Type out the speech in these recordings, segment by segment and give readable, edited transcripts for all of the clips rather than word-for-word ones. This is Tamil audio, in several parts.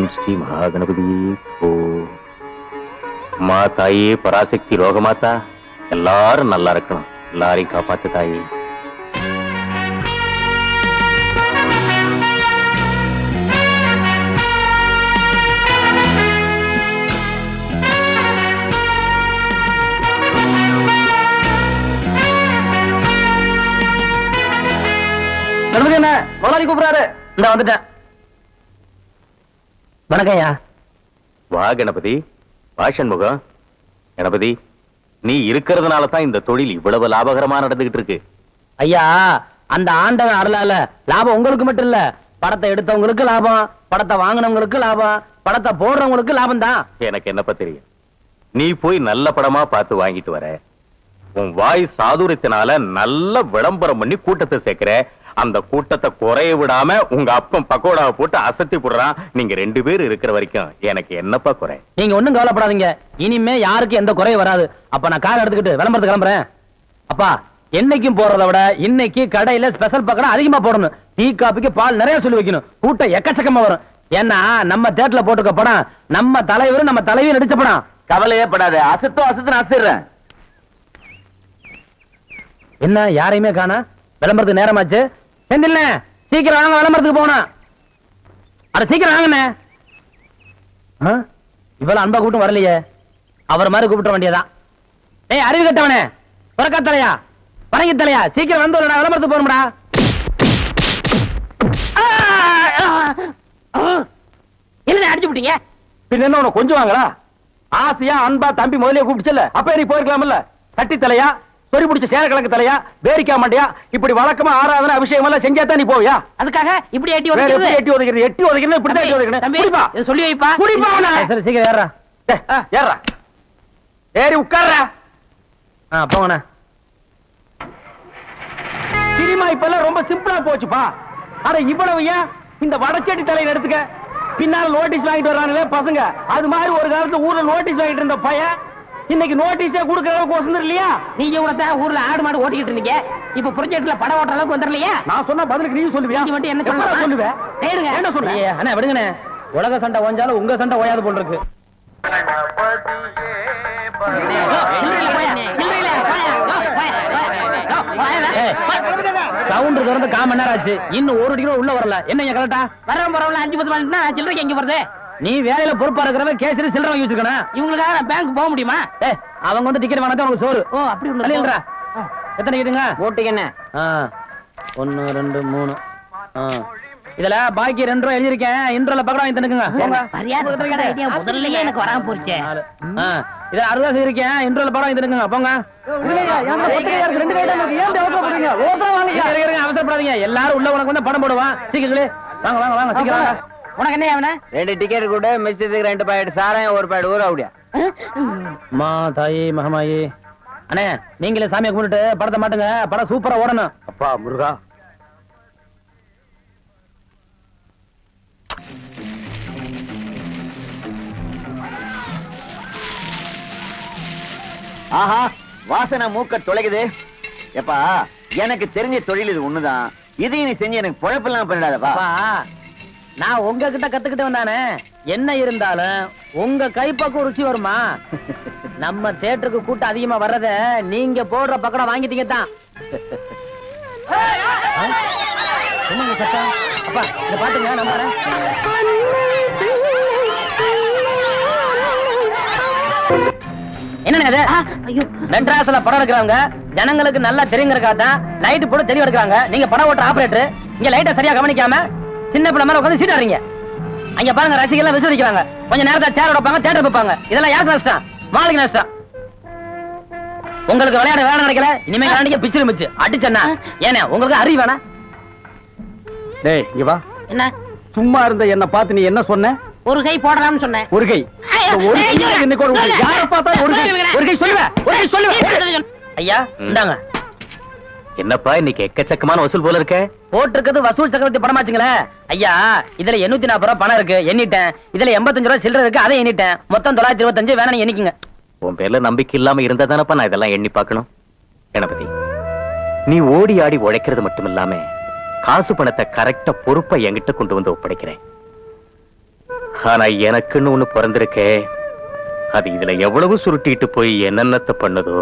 ஓம் ஸ்ரீ மகாகணபதியே ஓ. மா தாயே பராசக்தி ரோகமாத்தா, எல்லாரும் நல்லா இருக்கணும், எல்லாரையும் காப்பாத்து தாயே. கணபதி என்ன முதலாளி கூப்பிடுறாரு. இந்த வந்துட்டேன். வணக்கம்யா. வா கணபதி, வா சண்முகம். கணபதி, நீ இருக்கிறதுனால தான் இந்த தொழில் இவ்வளவு லாபகரமா நடந்துகிட்டு இருக்கு. ஐயா, அந்த ஆண்டவன் அருளால லாபம் உங்களுக்கு மட்டும் இல்ல, படத்தை எடுத்தவங்களுக்கு லாபம், படத்தை வாங்கினவங்களுக்கு லாபம், படத்தை போடுறவங்களுக்கு லாபம் தான். எனக்கு என்னப்பா தெரியும், நீ போய் நல்ல படமா பார்த்து வாங்கிட்டு வர, உன் வாய் சாதுரியத்தினால நல்ல விளம்பரம் பண்ணி கூட்டத்தை சேர்க்கிற, அந்த கூட்டத்தை குறைய விடாம உங்க அப்பன் பக்கோடாவை போட்டு அசத்தி போடுறான். நீங்க 2 பேர் இருக்கிற வரைக்கும் எனக்கு என்னப்பா குறை? நீங்க ஒண்ணும் கவலைப்படாதீங்க, இனிமே யாருக்கு எந்த குறையும் வராது. அப்ப நான் கார் எடுத்துக்கிட்டு விளம்பரத்துக்கு கிளம்புறேன். அப்பா, என்னைக்கும் போறதை விட இன்னைக்கு கடையில ஸ்பெஷல் பக்கடா அதிகமா போடணும். டீ காபிக்கு பால் நிறைய சொல்லி வைக்கணும், கூட்டம் எக்கச்சக்கமா வரும். ஏன்னா நம்ம தியேட்டர்ல போட்டுக்க படம் நம்ம தலைவர் நம்ம தலைவி நடிச்ச படம். கவலையே படாத, அசத்துன்னு அசத்துறேன். என்ன யாரையுமே காணா? விளம்பரத்துக்கு நேரமாச்சு. செந்தில்ல சீக்கிரம் வாங்க, விளம்பரத்துக்கு போகணும். அட சீக்கிரம் வாங்கண்ணே. இவ்வளவு அன்பா கூட்டம் வரலையே, அவர் மாதிரி கூப்பிட்ட வேண்டியதான். ஏய் அறிவு கட்டவனே, புறக்கா தலையா, பரங்கி தலையா, சீக்கிரம் வந்து விளம்பரத்துக்கு போகணும்டா. என்ன அடிச்சு விட்டீங்க? பின்ன என்ன உனக்கு கொஞ்சம் வாங்களா? ஆசையா அன்பா தம்பி முதலே கூப்பிடுச்சல, அப்ப நீ போயிருக்கலாம்ல. கட்டி தலையா, சொறி பிடிச்ச சேரக்கிழங்கு தலையா, பேரிக்கா மாட்டியா, இப்படி வழக்கமா ஆராதனை அபிஷேகம் எல்லாம் செஞ்சா தான் நீ போவியா? அதுக்காக இப்படி எட்டி ஒதுக்கிறது, எட்டி ஒதுக்கிறது இப்படி தான் எட்டி ஒதுக்கணும். குடிப்பா, சொல்லி வைப்பா, குடிப்பா. சரி சீக்கிரம் ஏறா, ஏறா, ஏறி உட்கார்றா. போங்கண்ணா. சினிமா இப்பெல்லாம் ரொம்ப சிம்பிளா போச்சுப்பா. அட இவ்வளவு ஏன் இந்த வடச்சேட்டி தலையில எடுத்துக்க, பின்னால நோட்டீஸ் வாங்கிட்டு வர்றாங்களே பசங்க, அது மாதிரி ஒரு காலத்துல ஊர்ல நோட்டீஸ் வாங்கிட்டு இருந்த பையன் இன்னைக்கு நோட்டீஸே கொடுக்கற அளவுக்கு வசந்தர் இல்லையா? நீங்க கூட ஊர்ல ஆடு மாடு ஓட்டிட்டு இருந்தீங்க, இப்ப ப்ராஜெக்ட்ல படம் ஓட்டுற அளவுக்கு வந்துடலையா? நான் சொன்ன பதிலுக்கு நீ சொல்லுவியா? நீ மட்டும் என்ன சொல்லுவேன்? என்ன சொல்லுங்க? அண்ணா விடுங்கண்ணே, உலக சண்டை ஓஞ்சாலும் உங்க சண்டை ஓயாது போல் இருக்கு. கவுண்டர் திறந்து 1/4 மணி நேரம் ஆச்சு, இன்னும் ஒரு டிக்கெட் உள்ள வரல. என்ன கரெக்டா? வரவன் 5-10 மணி சில்லறைக்கு எங்க வருது? நீ வேலையில பொறுப்பா இருக்கிறவன் கேசரி சில்லறை வாங்கி வச்சிருக்கணும். இவங்களுக்காக நான் பேங்க் போக முடியுமா? அவங்க வந்து டிக்கெட் வாங்கினா உனக்கு சோறு. ஓ அப்படி இல்லைன்றா. எத்தனை கேட்டுங்க ஓட்டுங்க? என்ன 1 2 3. இதுல பாக்கி 2 ரூபாய் எழுதிருக்கேன், இன்ட்ரோல பக்கடா வாங்கி தந்துக்குங்க. முதல்ல எனக்கு வராம போச்சு. இதுல 60 ரூபாய் இருக்கேன், இன்ட்ரோல பக்கடா வாங்கி தந்துக்குங்க. போங்க. அவசரப்படாதீங்க, எல்லாரும் உள்ள உனக்கு வந்து படம் போடுவான். சீக்கிரம் வாங்க வாங்க வாங்க, சீக்கிரம் வாங்க. உனக்கு என்ன அவன 2 டிக்கெட் கூட மிஸ்டேக்கு 2 பாக்கெட் சாராயம் 1 பாக்கெட் ஊற அப்படியா? மா தாயே மகமாயே. அண்ணே நீங்களே சாமியை கும்பிட்டு படத்தை மாட்டுங்க, படம் சூப்பரா ஓடணும். அப்பா முருகா. ஆஹா, வாசனை மூக்க தொலைக்குது. எப்பா, எனக்கு தெரிஞ்ச தொழில் இது ஒண்ணுதான், இதையும் நீ செஞ்சு எனக்கு பொழப்பெல்லாம் பண்ணிடாதப்பா. நான் உங்ககிட்ட கத்துக்கிட்டு வந்தானே, என்ன இருந்தாலும் உங்க கைப்பக்கம் ருச்சி வருமா? நம்ம தியேட்டருக்கு கூட்டம் அதிகமா வர்றத நீங்க போடுற பக்கடம் வாங்கிட்டீங்க தான். என்னங்க சத்தம்? அப்பா இத பாத்துங்க, நான் வரேன். என்னங்க இது? ஐயோ, மெட்ராஸ்ல படம் எடுக்கிறாங்க, ஜனங்களுக்கு நல்லா தெரியுங்கிறக்காதான் லைட் போட்டு தெளிவு எடுக்கிறாங்க. நீங்க படம் ஓட்டுற ஆபரேட்டர் இங்க லைட்டை சரியா கவனிக்காம சின்ன பிள்ளை மேல உட்காந்து சீட்டாடுறீங்க. அங்க பாருங்க, ரசிகர்கள் விசிரிக்கிறாங்க, கொஞ்ச நேரத்தை சேர் வைப்பாங்க, தியேட்டர் வைப்பாங்க. இதெல்லாம் யாருக்கு நஷ்டம்? மாளுக்கு நஷ்டம். உங்களுக்கு விளையாட வேலை கிடைக்கல, இனிமே விளையாடிக்க பிச்சிரு மிச்சு அடிச்சா ஏன்னா உங்களுக்கு அறிவு வேணா? டேய் இங்க வா. என்ன சும்மா இருந்த என்ன பார்த்து நீ என்ன சொன்ன? ஒரு கை போடலாம்னு சொன்னேன். ஒரு கை? யார பார்த்தா ஒரு கை சொல்லுவேன். ஐயா இந்தாங்க. என்னப்பா இன்னைக்கு எக்கச்சக்கமான வசூல் போல இருக்க? போட்டிருக்கிறது வசூல் சக்கரவர்த்தி படமாச்சுங்களே ஐயா. இதுல 840 ரூபாய் பணம் இருக்கு, எண்ணிட்டேன். இதுல 85 ரூபாய் சில்லறை இருக்கு, அதை எண்ணிட்டேன். மொத்தம் 925. வேணா நீங்க எண்ணிக்குங்க. உன் பேர்ல நம்பிக்கை இல்லாம இருந்தா தானப்பா நான் இதெல்லாம் எண்ணி பார்க்கணும். கணபதி, நீ ஓடி ஆடி உழைக்கிறது மட்டும் இல்லாம காசு பணத்தை கரெக்டா பொறுப்பா என்கிட்ட கொண்டு வந்து ஒப்படைக்கிறேன். ஆனா எனக்குன்னு ஒண்ணு பிறந்திருக்கே, அது இதுல எவ்வளவு சுருட்டிட்டு போய் என்னென்னத்தை பண்ணுதோ.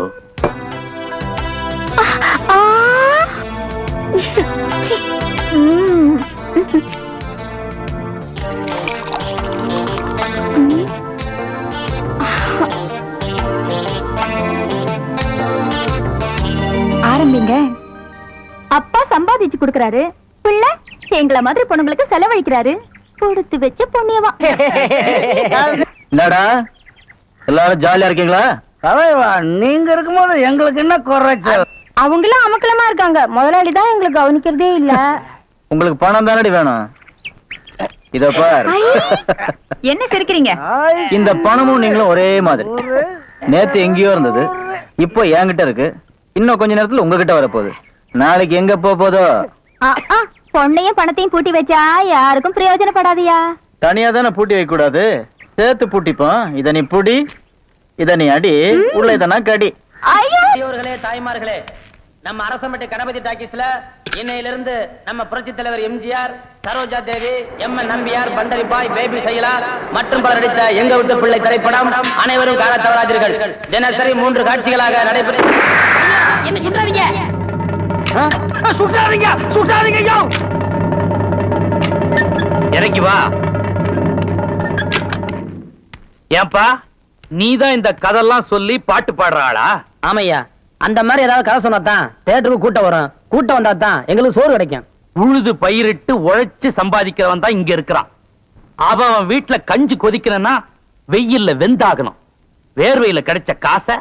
ஆரம்பிங்க. அப்பா சம்பாதிச்சு கொடுக்கறாரு, பிள்ளை எங்கள மாதிரி பொண்ணுங்களுக்கு செலவழிக்கிறாரு. கொடுத்து வச்ச புண்ணியவா. என்னடா எல்லாரும் ஜாலியா இருக்கீங்களா? தலைவா, நீங்க இருக்கும்போது எங்களுக்கு என்ன குறைச்சல்? அவங்களும் அமக்கலமா இருக்காங்க. முதலாளி தான் எங்களுக்கு கவனிக்கிறதே இல்ல. உங்களுக்கு பணம் தானடி வேணும்? இத பார். என்ன சிரிக்கிறீங்க? இந்த பணமும் நீங்களும் ஒரே மாதிரி. நேத்து எங்கேயோ இருந்தது, இப்போ என்கிட்ட இருக்கு. இன்னும் கொஞ்ச நேரத்துல உங்ககிட்ட வரப்போகுது. நாளைக்கு எங்க போதோ? பொண்ணையும் பணத்தையும் பூட்டி வச்சா யாருக்கும் பிரயோஜனப்படாதியா. தனியா தானே பூட்டி வைக்க கூடாது, சேர்த்து பூட்டிப்போம். இத நீ புடி, இத நீ அடி, உள்ள இதனா கடி. பெரியோர்களே, தாய்மார்களே, நம்ம அரசமட்டை கணபதி டாக்கீஸ்ல இன்னையிலிருந்து நம்ம புரட்சி தலைவர் எம்ஜிஆர், சரோஜா தேவி, எம்.என். நம்பியார், பண்டரிபாய், பேபி சைலா மற்றும் பலர் நடித்த எங்க விட்டு பிள்ளை திரைப்படம் அனைவரும் காண தவறாதீர்கள். தினசரி 3 காட்சிகளாக நடைபெறும். என்ன சுட்டாதீங்க, சுட்டாதீங்க, சுட்டாதீங்க. இறங்கி வா. ஏன்பா, நீதான் இந்த கதெல்லாம் சொல்லி பாட்டு பாடுற ஆளா? ஆமையா, அந்த மாதிரி ஏதாவது கதை சொன்னாதான் தேட்டருக்கு கூட்டம் வரும். கூட்டம் வந்தா தான் எங்களுக்கு சோறு கிடைக்கும். உழுது பயிரிட்டு உழைச்சு சம்பாதிக்கிறவன் தான் இங்க இருக்கிறான். அவன் வீட்டுல கஞ்சி கொதிக்கணும்னா வெயில்ல வெந்தாகணும். வேர்வையில கிடைச்ச காசை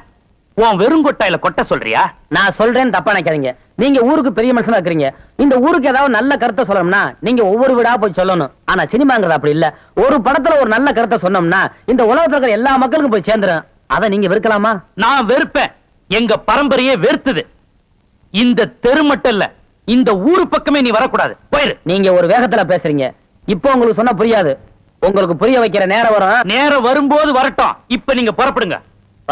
உன் வெறுங்கொட்டாயில கொட்ட சொல்றியா? நான் சொல்றேன்னு தப்பா நினைக்காதீங்க. நீங்க ஊருக்கு பெரிய மனுஷனா இருக்கிறீங்க. இந்த ஊருக்கு ஏதாவது நல்ல கருத்தை சொல்லணும்னா நீங்க ஒவ்வொரு வீடா போய் சொல்லணும். ஆனா சினிமாங்கிறது அப்படி இல்ல. ஒரு படத்துல ஒரு நல்ல கருத்தை சொன்னோம்னா இந்த உலகத்துல இருக்கிற எல்லா மக்களுக்கும் போய் சேர்ந்துரும். அதை நீங்க வெறுக்கலாமா? நான் வெறுப்பேன். எங்க பரம்பரையே வெறுத்துது. இந்த தெரு மட்டும் இல்ல, இந்த ஊரு பக்கமே நீ வரக்கூடாது. போயிரு. நீங்க ஒரு வேகத்துல பேசுறீங்க. இப்போ உங்களுக்கு சொன்னா புரியாது. உங்களுக்கு புரிய வைக்கிற நேரம் வரும். நேரம் வரும்போது வரட்டும். இப்ப நீங்க புறப்படுங்க.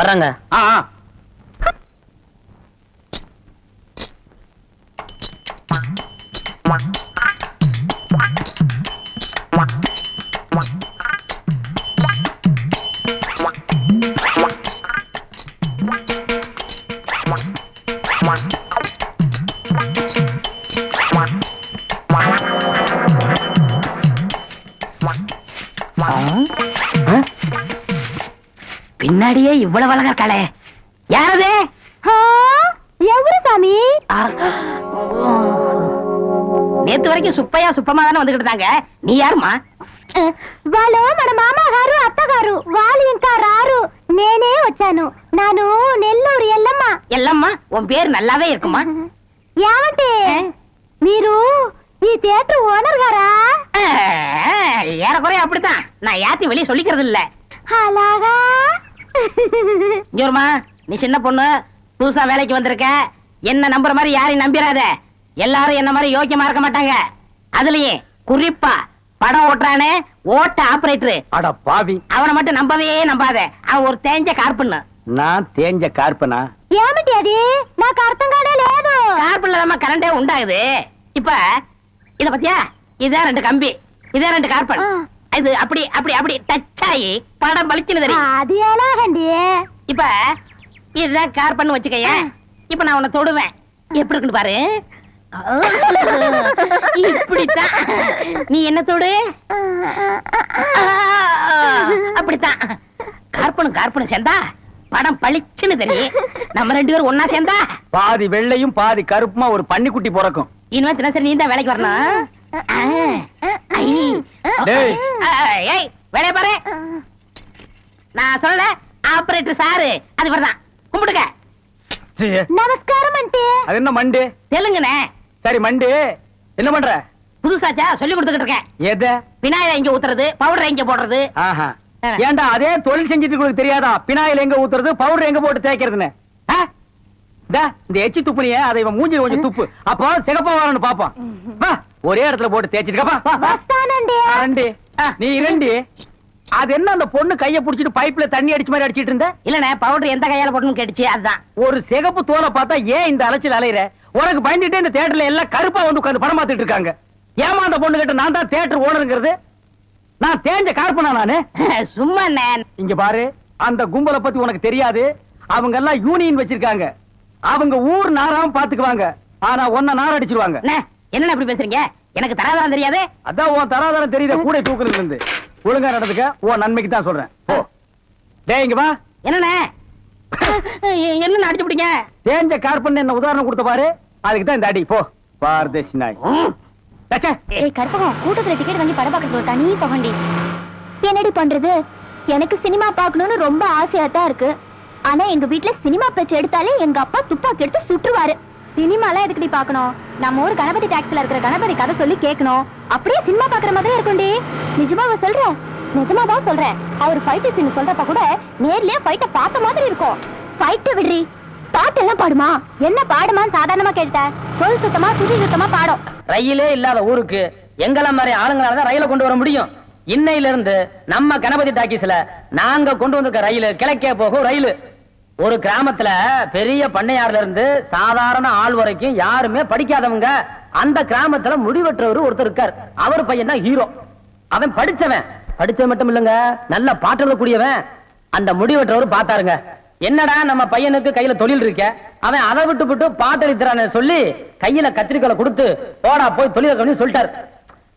வர்றாங்க. ஆ, ஆ. பின்னாடியே இவ்வளவு அழகா இருக்காளே, யாரது? எவரு சாமி? நேத்து வரைக்கும் சுப்பையா சுப்பமா தானே வந்துகிட்டு இருந்தாங்க. நீ யாருமா? వాళ్ళు మన మామగారు అత్తగారు వాళ్ళు ఇంకా రారు. నేనే వచ్చాను. నాను నెల్లూరు ఎల్లమ్మ. எல்லம்மா, உன் பேர் நல்லாவே இருக்குமா? ఏమంటే మీరు ఈ థియేటర్ ఓనర్ గారా? ஏறக்குறைய அப்படித்தான். நான் யாத்தையும் வெளியே சொல்லிக்கிறது இல்ல. అలాగా? இங்கோருமா, நீ சின்ன பொண்ணு, புதுசா வேலைக்கு வந்திருக்க. என்ன நம்புற மாதிரி யாரையும் நம்பிராத. எல்லாரும் என்ன மாதிரி யோக்கியமா இருக்க மாட்டாங்க. அதுலயே குறிப்பா படம் ஓட்டுறானே ஓட்ட ஆபரேட்டர், அட பாவி, அவனை மட்டும் நம்பவே நம்பாத. அவன் ஒரு தேஞ்ச கார்பன்னு. நான் தேஞ்ச கார்பனா? ఏమిటి అది? నాకు అర్థం కానే లేదు. கார்பன்ல தான் கரண்டே உண்டாகுது. இப்ப இத பத்தியா, இதான் 2 கம்பி, இதான் 2 கார்பன். இது அப்படி அப்படி அப்படி டச் ஆகி படம் பளிச்சுன்னு தெரியும். అది ఎలాగండి? இப்ப இதுதான் கார்பன் வச்சுக்கய. இப்ப நான் உன்னை தொடுவேன், எப்படி இருக்குன்னு பாரு. இப்படித்தான். நீ என்ன தொடு, அப்படித்தான். கார்பனும் கார்பனும் சேர்ந்தா படம் பளிச்சுன்னு தெரியும். நம்ம 2 பேரும் ஒன்னா சேர்ந்தா பாதி வெள்ளையும் பாதி கருப்புமா ஒரு பன்னிக்குட்டி பிறக்கும். இனிமே தினசரி நீ தான் வேலைக்கு வரணும். டேய். ஏய், வேலைய பாரு. நான் சொல்ல ஆபரேட்டர் சாரு அது வரதான். கும்பிடுங்க. నమస్కారం అంటే அது என்ன மண்டு? தெலுங்குனே. சரி மண்டு, என்ன பண்ற? புதுசாச்சா சொல்லி கொடுத்துக்கிட்டு இருக்கேன். எத? விநாயகர் எங்க ஊத்துறது, பவுடர் எங்க போடுறது. ஆஹா. ஏண்டா அதே தொழில் செஞ்சுட்டு உங்களுக்கு தெரியாதா? பினாயில் எங்க ஊத்துறது, பவுடர் எங்க போட்டு தேய்க்கிறதுன்னு? இந்த எச்சி துப்புனிய அதை இவன் மூஞ்சி கொஞ்சம் துப்பு. அப்போ சிகப்பா வரணும் பாப்போம். வா, ஒரே இடத்துல போட்டு தேய்ச்சிட்டு వస్తానండి. நீ இரண்டி. அது என்ன அந்த பொண்ணு கைய புடிச்சிட்டு பைப்ல தண்ணி அடிச்ச மாதிரி அடிச்சிட்டு இருந்த? இல்லனே, பவுடர் எந்த கையால போடணும்னு கேட்டுச்சு, அதுதான். ஒரு சிகப்பு தோலை பார்த்தா ஏன் இந்த அலைச்சல் அலையிற? உனக்கு பயந்துட்டே இந்த தியேட்டர்ல எல்லாம் கருப்பா வந்து உட்கார்ந்து படம் பார்த்துட்டு இருக்காங்க. ஏமா அந்த பொண்ணு கிட்ட நான் தான் தியேட்டர் ஓனருங்கிறது? நான் தேஞ்ச கார்பனா நானு? சும்மா இங்க பாரு, அந்த கும்பலை பத்தி உனக்கு தெரியாது. அவங்க எல்லாம் யூனியன் வச்சிருக்காங்க. அவங்க ஊர் நாராம பாத்துக்குவாங்க. ஆனா ஒன்ன நார அடிச்சிருவாங்க. என்ன இப்படி பேசுறீங்க? எனக்கு தராதான் தெரியாது. அதான் உன் தராதரம் தெரியுத கூட தூக்குறதுல இருந்து. ஒழுங்கா நடந்துக்க, உன் நன்மைக்கு தான் சொல்றேன். போ. டேய் இங்க வா. என்னண்ணே என்ன அடிச்சு விட்டீங்க? தேஞ்ச கார்பன் என்ன உதாரணம் கொடுத்த பாரு, அதுக்கு தான் இந்த அடி. போ பாரதேசி நாய். டச்சே. ஏய் கற்பகம், கூட்டத்துல டிக்கெட் வாங்கி படம் பார்க்கறது ஒரு தனி சுகண்டி. என்னடி பண்றது? எனக்கு சினிமா பார்க்கணும்னு ரொம்ப ஆசையா தான் இருக்கு. ஆனா எங்க வீட்ல சினிமா பேச்சு எடுத்தாலே எங்க அப்பா துப்பாக்கி எடுத்து சுட்டுருவாரு. சினிமாலாம் எதுக்குடி பார்க்கணும்? நம்ம ஊர் கணபதி டாக்ஸ்ல இருக்கிற கணபதி கதை சொல்லி கேட்கணும். அப்படியே சினிமா பாக்குற மாதிரி இருக்கும்டி. நிஜமாவா சொல்றேன்? நிஜமாதான் சொல்றேன். அவர் ஃபைட் சீன் சொல்றப்ப கூட நேர்லயே ஃபைட்ட பார்த்த மாதிரி இருக்கும். ஃபைட்ட விடுறி, பாட்டு எல்லாம் பாடுமா? என்ன பாடுமான்னு சாதாரணமா கேட்ட. சொல் சுத்தமா சுதி சுத்தமா பாடும். ரயிலே இல்லாத ஊருக்கு எங்கள மாதிரி ஆளுங்களால தான் ரயில கொண்டு வர முடியும். இன்னையில இருந்து நம்ம கணபதி டாக்கீஸ்ல நாங்க கொண்டு வந்திருக்க ரயில் கிழக்கே போகும் ரயில். ஒரு கிராமத்துல பெரிய பண்ணையார்ல இருந்து சாதாரண ஆள் வரைக்கும் யாருமே படிக்காதவங்க. அந்த கிராமத்துல முடிவெற்றவர் ஒருத்தர் இருக்கார். அவர் பையன் தான் ஹீரோ. அவன் படிச்சவன் மட்டும் இல்லங்க, நல்ல பாட்டு கூடியவன். அந்த முடிவெற்றவர் பார்த்தாருங்க, என்னடா நம்ம பையனுக்கு கையில தொழில் இருக்க, அவன் அதை விட்டு பாட்டளிக்கிறான்னு சொல்லி கையில கத்திரிக்கோலை கொடுத்து போடா போய் தொழில கவனி சொல்லிட்டாரு.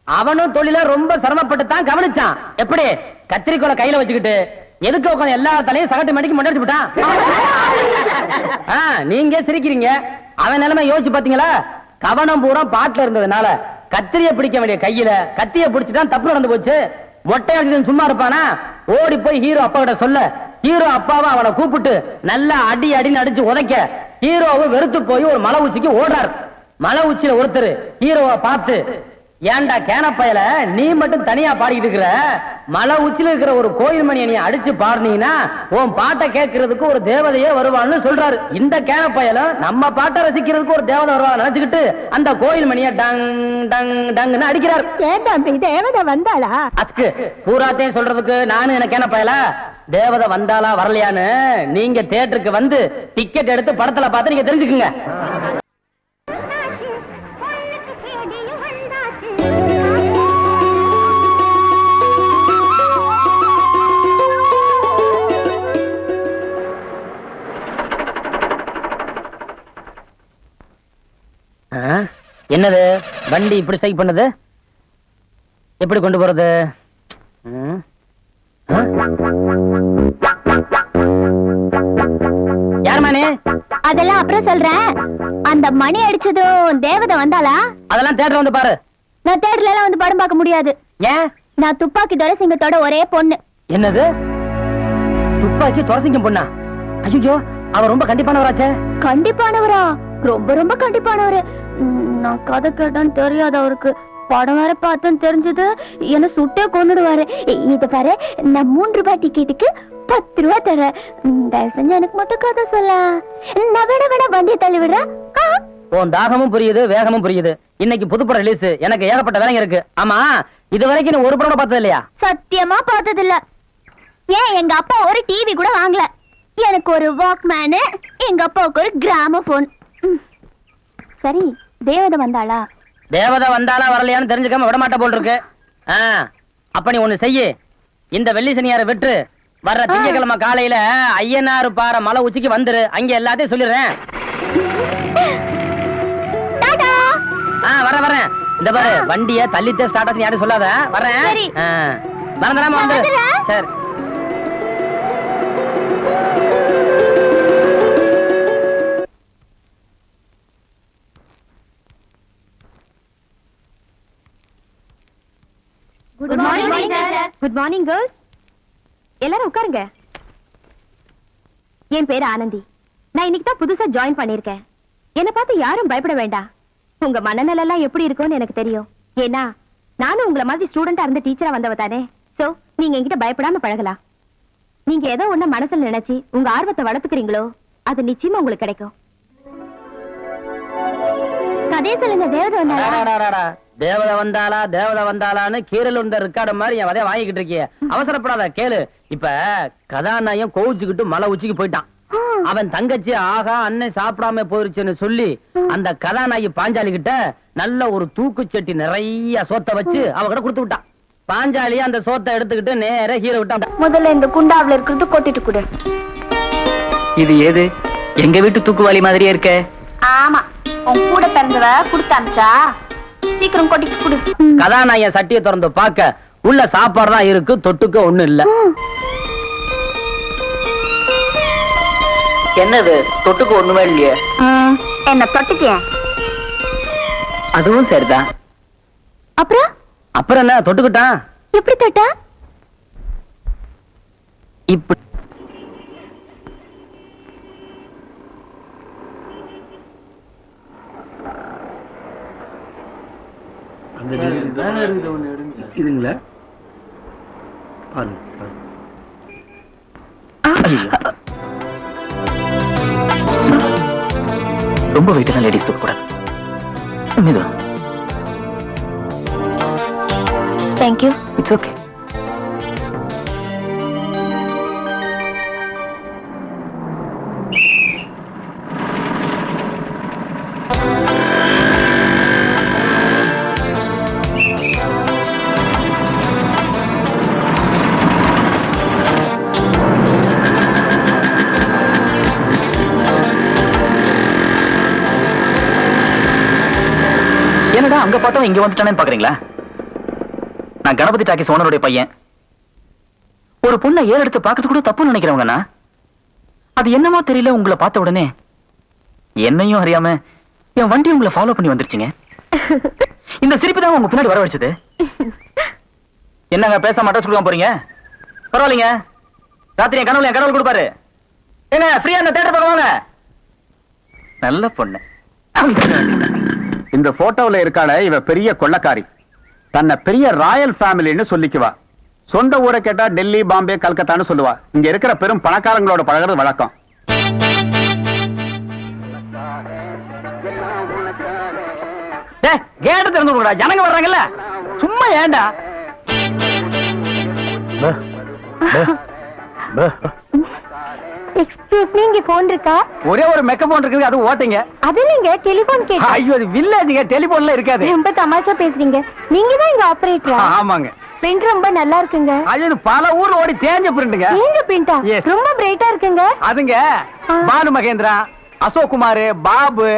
அவனும் தொழில ரொம்ப சிரமப்பட்டு தான் கவனிச்சான். எப்படி? கத்திரிக்கோலை கையில வச்சுக்கிட்டு எதுக்கு உட்காந்து எல்லா தலையும் சகட்டு மணிக்கு முன்னாடி விட்டான். நீங்க சிரிக்கிறீங்க, அவன் நிலைமை யோசிச்சு பாத்தீங்களா? கவனம் பூரா பாட்டுல இருந்ததுனால கத்திரிய பிடிக்க வேண்டிய கையில கத்திய பிடிச்சுதான் தப்பு நடந்து போச்சு. மொட்டை அடிச்சு சும்மா இருப்பானா? ஓடி போய் ஹீரோ அப்பா கிட்ட சொல்ல, ஹீரோ அப்பாவை அவனை கூப்பிட்டு நல்லா அடி அடின்னு அடிச்சு உதைக்க ஹீரோவை வெறுத்து போய் ஒரு மலை உச்சிக்கு ஓடுறாரு. மலை உச்சியில ஒருத்தர் ஹீரோவை பார்த்து, ஏன்டா கேனப்பையில நீ மட்டும் தனியா பாடிக்கிட்டு இருக்கிற, மலை உச்சியில இருக்கிற ஒரு கோயில் மணியை நீ அடிச்சு பாடுனீங்கன்னா உன் பாட்டை கேட்கறதுக்கு ஒரு தேவதையே வருவான்னு சொல்றாரு. இந்த கேனப்பையில நம்ம பாட்டை ரசிக்கிறதுக்கு ஒரு தேவதை வருவா நினைச்சுக்கிட்டு அந்த கோயில் மணியை டங் டங் டங்னு அடிக்கிறார். தேவதை வந்தாளா? அஸ்கு பூராத்தையும் சொல்றதுக்கு நானும் என்ன கேனப்பையில தேவதை வந்தாளா வரலையான்னு நீங்க தியேட்டருக்கு வந்து டிக்கெட் எடுத்து படத்துல பார்த்து நீங்க தெரிஞ்சுக்குங்க. என்னது வண்டி இப்படி சைக் பண்ணுது? எப்படி கொண்டு போறது? யார் மணி? அதெல்லாம் அப்புறம் சொல்றேன். அந்த மணி அடிச்சதும் தேவதை வந்தாளா? அதெல்லாம் தியேட்டர் வந்து பாரு. நான் தியேட்டர்ல எல்லாம் வந்து படம் பார்க்க முடியாது. ஏன்? நான் துப்பாக்கி துரைசிங்கத்தோட ஒரே பொண்ணு. என்னது? துப்பாக்கி துரைசிங்கம் பொண்ணா? ஐயோ, அவ ரொம்ப கண்டிப்பானவராச்சே. கண்டிப்பானவரா? ரொம்ப ரொம்ப கண்டிப்பானவரு. நான் கதை கேட்டான்னு தெரியாது அவருக்கு. படம் வேற பார்த்தேன்னு தெரிஞ்சது என்ன சுட்டே கொண்டுடுவாரு. இது பாரு, நான் 3 ரூபாய் டிக்கெட்டுக்கு 10 ரூபாய் தரேன். தயவு செஞ்சு எனக்கு மட்டும் கதை சொல்ல. நான் விட வண்டியை தள்ளி விடுறேன். உன் தாகமும் புரியுது, வேகமும் புரியுது. இன்னைக்கு புதுப்படம் ரிலீஸ், எனக்கு ஏகப்பட்ட வேலைங்க இருக்கு. ஆமா, இது வரைக்கும் நீ ஒரு படம் பார்த்தது இல்லையா? சத்தியமா பார்த்தது இல்ல. ஏன் எங்க அப்பா ஒரு டிவி கூட வாங்கல. எனக்கு ஒரு வாக்மேனு, எங்க அப்பாவுக்கு ஒரு கிராமபோன். சரி, தேவதை வந்தாளா? தேவதை வந்தாளா வரலையான்னு தெரிஞ்சுக்காம விட மாட்ட போல் இருக்கு. அப்ப நீ ஒண்ணு செய்ய, இந்த வெள்ளி சனியாரை விட்டு வர்ற திங்கக்கிழமை காலையில ஐயனாறு பாறை மலை உச்சிக்கு வந்துரு. அங்க எல்லாத்தையும் சொல்லிடுறேன். வரேன். இந்த பாரு, வண்டிய தள்ளித்தே ஸ்டார்ட் ஆச்சு யாரும் சொல்லாத. வரேன். மறந்துடாம வந்து. சரி. Good morning sir. Good morning girls. எல்லாரும் உட்காருங்க. என் பேரு ஆனந்தி. நான் இன்னைக்கு தான் புதுசா ஜாயின் பண்ணிருக்கேன். என்ன பார்த்து யாரும் பயப்பட வேண்டாம். உங்க மனநல எல்லாம் எப்படி இருக்கும்னு எனக்கு தெரியும். ஏன்னா நானும் உங்களை மாதிரி ஸ்டூடெண்டா இருந்து டீச்சரா வந்தவ தானே. சோ நீங்க என்கிட்ட பயப்படாம பழகலாம். நீங்க ஏதோ ஒண்ணு மனசுல நினைச்சு உங்க ஆர்வத்தை வளர்த்துக்கிறீங்களோ அது நிச்சயமா உங்களுக்கு கிடைக்கும். கதையை சொல்லுங்க. தேவதை வந்தாளா தேவதை வந்தாளான்னு கீரல் இருந்த ரெக்கார்டு மாதிரி என் வதைய வாங்கிக்கிட்டு இருக்கிய. அவசரப்படாத, கேளு. இப்ப கதாநாயகம் கோவிச்சுக்கிட்டு மலை உச்சிக்கு போயிட்டான். அவன் தங்கச்சி ஆகா அண்ணன் சாப்பிடாம போயிருச்சுன்னு சொல்லி அந்த கதாநாயகி பாஞ்சாலி கிட்ட நல்ல ஒரு தூக்குச்சட்டி நிறைய சோத்த வச்சு அவகிட்ட கொடுத்து விட்டான். பாஞ்சாலி அந்த சோத்தை எடுத்துக்கிட்டு நேர ஹீரோ விட்டான். முதல்ல இந்த குண்டாவுல இருக்கிறது கொட்டிட்டு கொடு. இது ஏது எங்க வீட்டு தூக்குவாளி மாதிரியே இருக்க? ஆமா, உன் கூட பிறந்தவ குடுத்து அனுப்பிச்சா. சீக்கிரம் கொட்டிட்டு கொடு. கதாநாயகன் சட்டியை திறந்து பார்க்க உள்ள சாப்பாடு தான் இருக்கு, தொட்டுக்க ஒண்ணு இல்ல. என்னது தொட்டுக்கு ஒண்ணுமே இல்லையே? என்ன தொட்டுக்கிய? அதுவும் சரிதான். அப்புறம் என்ன தொட்டுக்கிட்டான்? எப்படி தொட்டா? இப்ப இதுங்களா பாருங்க பாருங்க. ரொம்ப வெயிட்டான லேடிஸ் தூக்க கூடாது. Thank you. It's okay. என்னடா அங்க பார்த்தா இங்க வந்துட்டானேன்னு பாக்குறீங்களா? நான் கணபதி டாக்கிஸ் ஓனருடைய பையன். ஒரு பொண்ணை ஏறு எடுத்து பார்க்கறது கூட தப்புன்னு நினைக்கிறவங்கண்ணா. அது என்னமோ தெரியல, உங்களை பார்த்த உடனே என்னையும் அறியாம என் வண்டி உங்களை ஃபாலோ பண்ணி வந்துருச்சுங்க. இந்த சிரிப்பு தான் உங்க பின்னாடி வரவழைச்சது. என்னங்க பேச மாட்டா சொல்லுவாங்க போறீங்க? பரவாயில்லைங்க, ராத்திரி என் கடவுள் கொடுப்பாரு. ஏங்க ஃப்ரீயா அந்த தேட்டர் பக்கம் வாங்க. நல்ல பொண்ணு. இந்த போட்டோல இருக்காள இவ பெரிய கொள்ளக்காரி. தன்னை பெரிய ராயல் ஃபேமிலின்னு சொல்லிக்குவா. சொந்த ஊரை கேட்டா டெல்லி, பாம்பே, கல்கத்தான்னு சொல்லுவா. இங்க இருக்கிற பெரும் பணக்காரங்களோட பழகிறது வழக்கம். கேட்டு திறந்து விடுடா, ஜனங்க வர்றாங்கல்ல. சும்மா ஏண்டா? எக்ஸ்கியூஸ் மீ, இங்க போன் இருக்கா? ஒரே ஒரு மெக்க போன் இருக்குது, அது ஓட்டிங்க. அது இல்லைங்க, டெலிபோன் கேட்டு. ஐயோ, அது வில்லேஜ்ங்க, டெலிபோன்ல இருக்காது. ரொம்ப தமாஷா பேசுறீங்க. நீங்க தான் இங்க ஆபரேட்டரா? ஆமாங்க. பிரிண்ட் ரொம்ப நல்லா இருக்குங்க. அது பல ஊர்ல ஓடி தேஞ்ச பிரிண்டுங்க. நீங்க பிரிண்டா? Yes. ரொம்ப பிரைட்டா இருக்குங்க. அதுங்க பானு மகேந்திரா, அசோக் குமார், பாபு,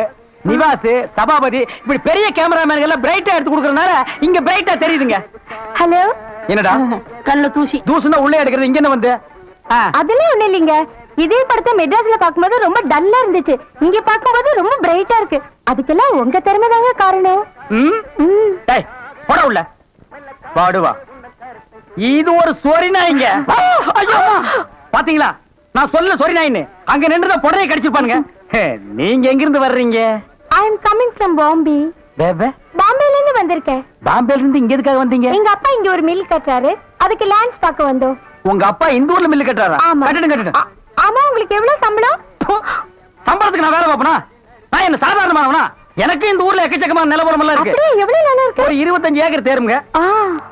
நிவாஸ், சபாபதி இப்படி பெரிய கேமராமேன்கள் எல்லாம் பிரைட்டா எடுத்து கொடுக்கறதுனால இங்க பிரைட்டா தெரியுதுங்க. ஹலோ. என்னடா கல்ல தூசி தூசுனா உள்ளே எடுக்கிறது, இங்க என்ன வந்து? அதெல்லாம் ஒண்ணு இல்லைங்க. இதே படத்தை மெட்ராஸ்ல பாக்கும்போது ரொம்ப டல்லா இருந்துச்சு, இங்க பாக்கும்போது ரொம்ப பிரைட்டா இருக்கு. அதுக்கெல்லாம் உங்க திறமை தாங்க காரணம். டேய் போட உள்ள பாடுவா. இது ஒரு சொரி நாய்ங்க. ஐயோ பாத்தீங்களா, நான் சொல்ல சொரி நாயின்னு. அங்க நின்றுத புடனையை கடிச்சிருப்பானுங்க. நீங்க எங்க இருந்து வர்றீங்க? ஐ அம் கமிங் ஃப்ரம் பாம்பே. பாம்பேல இருந்து வந்திருக்கேன். பாம்பேல இருந்து இங்க எதுக்காக வந்தீங்க? எங்க அப்பா இங்க ஒரு மில் கட்டுறாரு, அதுக்கு லேண்ட்ஸ் பார்க்க வந்தோம். உங்க அப்பா இந்த ஊர்ல மில்லு கட்டுறாரா? ஆமா. கட்டுங்க. ஆமா, உங்களுக்கு எவ்வளவு சம்பளம்? சம்பளத்துக்கு நான் வேலை பார்ப்பனா? நான் என்ன சாதாரணமானவனா? எனக்கு இந்த ஊர்ல எக்கச்சக்கமான நிலவரம் எல்லாம் இருக்கு. அப்படியே எவ்வளவு நிலம் இருக்கு? ஒரு 25 ஏக்கர் தேருங்க.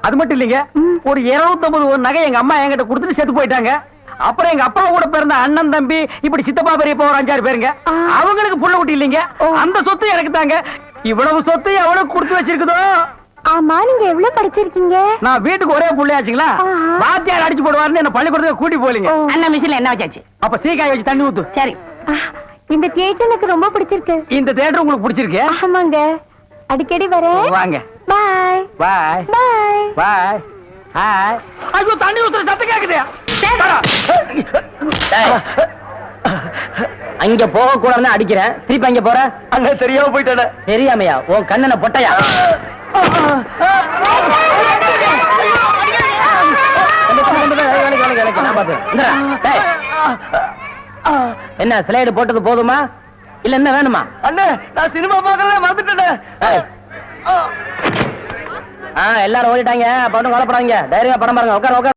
அது மட்டும் இல்லைங்க, ஒரு 250 நகை எங்க அம்மா என்கிட்ட கொடுத்துட்டு செத்து போயிட்டாங்க. அப்புறம் எங்க அப்பா கூட பிறந்த அண்ணன், தம்பி, இப்படி சித்தப்பா, பெரியப்பா ஒரு 5-6 பேருங்க. அவங்களுக்கு புள்ள குட்டி இல்லைங்க. அந்த சொத்து எனக்கு தாங்க. இவ்வளவு சொத்து எவ்வளவு கொடுத்து வச்சிருக்குதோ. ஆமா, நீங்க எவ்வளவு படிச்சிருக்கீங்க? நான் வீட்டுக்கு ஒரே புள்ளையாச்சுங்களா, வாத்தியார் அடிச்சு போடுவாருன்னு என்ன பள்ளிக்கூடத்துக்கு கூட்டி போலீங்க. அண்ணன் மிஷின்ல என்ன வச்சாச்சு? அப்ப சீக்காய் வச்சு தண்ணி ஊத்து. சரி. இந்த தியேட்டர் எனக்கு ரொம்ப பிடிச்சிருக்கு. இந்த தியேட்டர் உங்களுக்கு பிடிச்சிருக்கு? ஆமாங்க, அடிக்கடி வரேன். வாங்க. பாய் பாய் பாய் பாய். ஹாய். ஐயோ, தண்ணி ஊத்துற சத்தம் கேக்குது. அங்க போக கூடாதுன்னு அடிக்கிறேன், திருப்பி அங்க போற. அங்க தெரியாம போயிட்டேன். தெரியாமையா? உன் கண்ணனை பொட்டையா? என்ன ஸ்லைடு போட்டது போதுமா இல்ல என்ன வேணுமா? அண்ணே, நான் சினிமா பார்க்கறத மறந்துட்டேன். எல்லாரும் ஓடிட்டாங்க, அப்ப ஒண்ணும் கவலைப்படாதீங்க. தைரியமா படம் பாருங்க. உட்கார உட்கார.